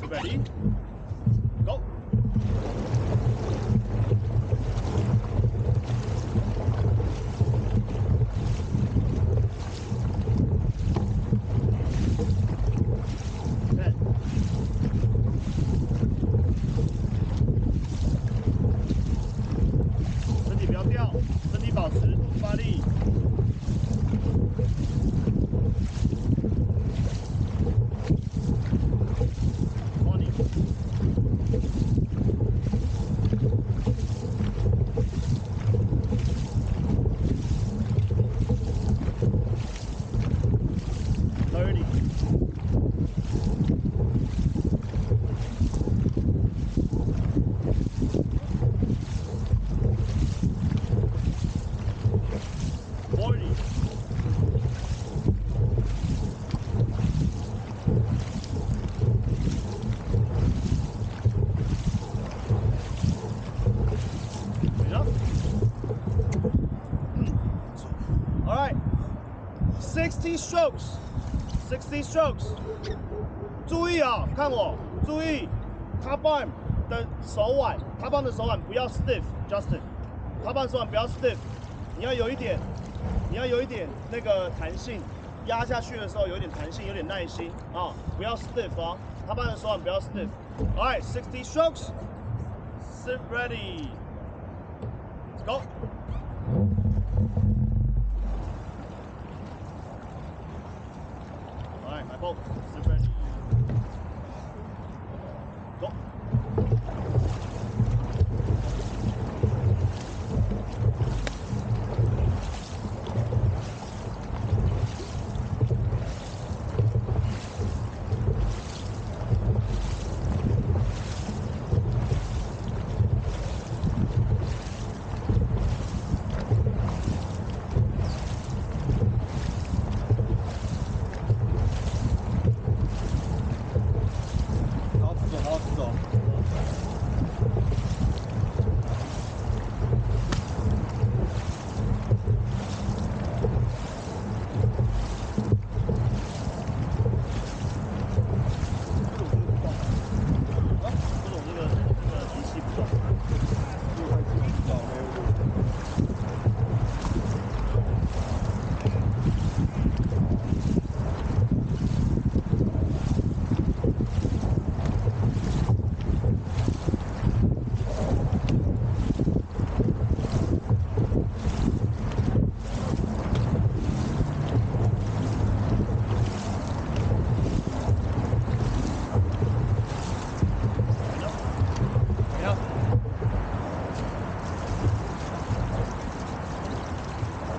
Ready? Go.身体不要掉，身体保持，肚子发力。20. 30. 40. ，All right, 60 strokes, 60 strokes. 注意啊，看我，注意 ，top arm 的手腕 ，top arm 的手腕不要 stiff，Justin，top arm 手腕不要 stiff，你要有一点那个弹性，压下去的时候有一点弹性，有点耐心啊，不要 stiff 哦，top arm 的手腕不要 stiff。All right, 60 strokes, sit ready, let's go. All right, my boat.